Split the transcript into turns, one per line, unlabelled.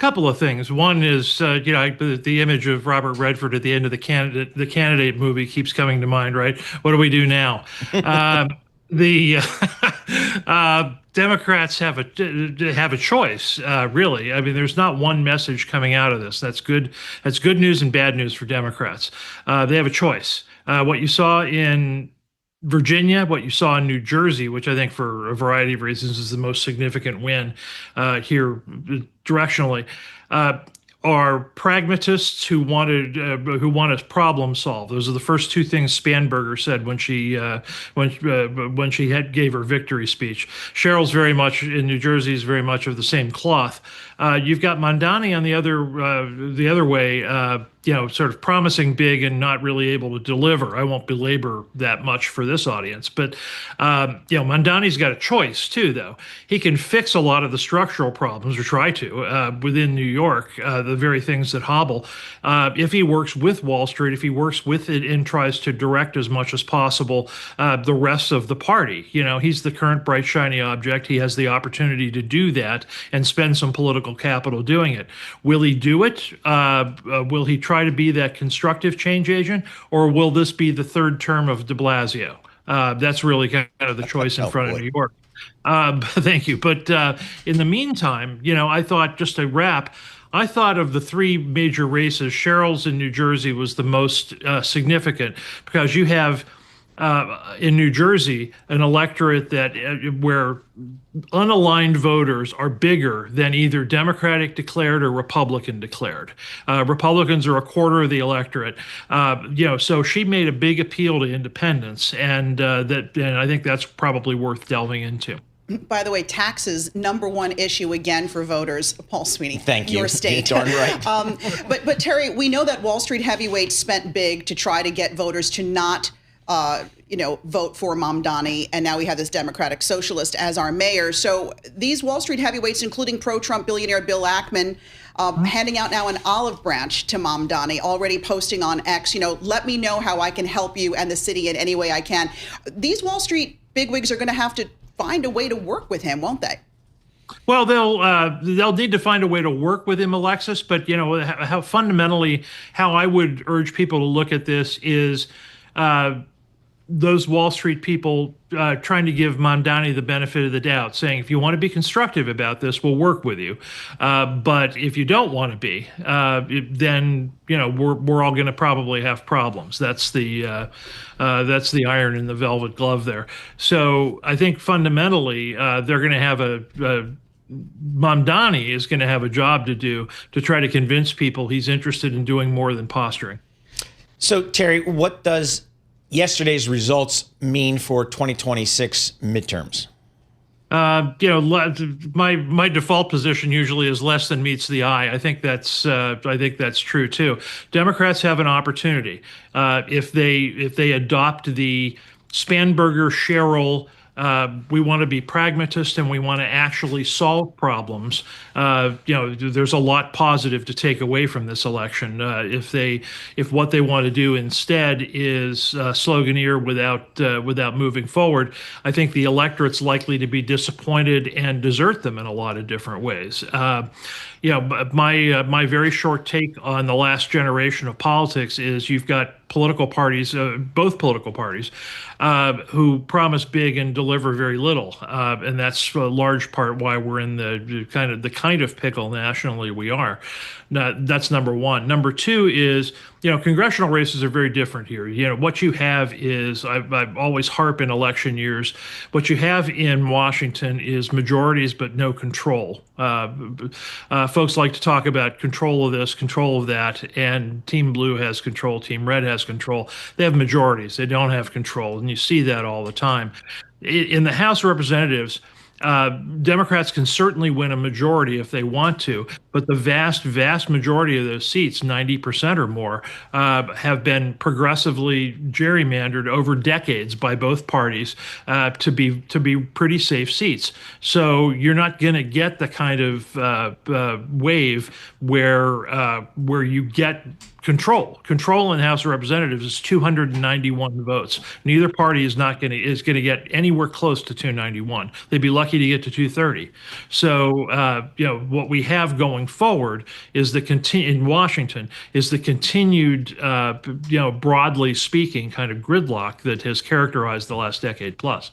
Couple of things. One is, the image of Robert Redford at the end of the candidate movie keeps coming to mind, right? What do we do now? The Democrats have a choice, really. I mean, there's not one message coming out of this. That's good. That's good news and bad news for Democrats. They have a choice. What you saw in Virginia, what you saw in New Jersey, which I think for a variety of reasons is the most significant win here directionally, are pragmatists who want to problem solve. Those are the first two things Spanberger said when she gave her victory speech. Sherrill's very much in New Jersey is very much of the same cloth. You've got Mamdani on the other way, sort of promising big and not really able to deliver. I won't belabor that much for this audience, but Mamdani's got a choice too, though. He can fix a lot of the structural problems, or try to, within New York, the very things that hobble. If he works with Wall Street, if he works with it and tries to direct as much as possible the rest of the party. He's the current bright, shiny object. He has the opportunity to do that and spend some political capital doing it. Will he do it? Will he try to be that constructive change agent, or will this be the third term of de Blasio? That's really kind of the choice in front of New York. Thank you. But in the meantime, I thought, just to wrap, I thought of the three major races, Sherrill's in New Jersey was the most significant, because you have in New Jersey an electorate where unaligned voters are bigger than either Democratic declared or Republican declared. Republicans are a quarter of the electorate. So she made a big appeal to independents, and I think that's probably worth delving into.
By the way, taxes, #1 issue again for voters. Paul Sweeney,
thank you.
Your state.
Darn right.
But Terry, we know that Wall Street heavyweights spent big to try to get voters to not vote for Mamdani, and now we have this Democratic socialist as our mayor. So these Wall Street heavyweights, including pro-Trump billionaire Bill Ackman, handing out now an olive branch to Mamdani, already posting on X, let me know how I can help you and the city in any way I can. These Wall Street bigwigs are going to have to find a way to work with him, won't they?
Well, they'll need to find a way to work with him, Alexis. But how fundamentally, how I would urge people to look at this is those Wall Street people trying to give Mamdani the benefit of the doubt, saying, if you want to be constructive about this, we'll work with you. But if you don't want to be, then we're all going to probably have problems. That's the iron in the velvet glove there. So I think fundamentally they're going to have Mamdani is going to have a job to do to try to convince people he's interested in doing more than posturing.
So Terry, what does yesterday's results mean for 2026 midterms? My default position usually is less than meets the eye. I think that's true too. Democrats have an opportunity if they adopt the Spanberger Sherrill. We want to be pragmatist and we want to actually solve problems. There's a lot positive to take away from this election. If what they want to do instead is sloganeer without moving forward, I think the electorate's likely to be disappointed and desert them in a lot of different ways. My very short take on the last generation of politics is you've got political parties, both political parties, who promise big and deliver very little, and that's a large part why we're in the kind of pickle nationally we are. That's number one. Number two is, congressional races are very different here. What you have is, I always harp in election years, what you have in Washington is majorities but no control. Folks like to talk about control of this, control of that, and Team Blue has control, Team Red has control. They have majorities. They don't have control, and you see that all the time. In the House of Representatives, Democrats can certainly win a majority if they want to, but the vast, vast majority of those seats, 90% or more, have been progressively gerrymandered over decades by both parties to be pretty safe seats. So you're not going to get the kind of wave where you get control. Control in the House of Representatives is 291 votes. Neither party is going to get anywhere close to 291. They'd be lucky lucky to get to 230. So, what we have going forward is in Washington is the continued, broadly speaking, kind of gridlock that has characterized the last decade plus.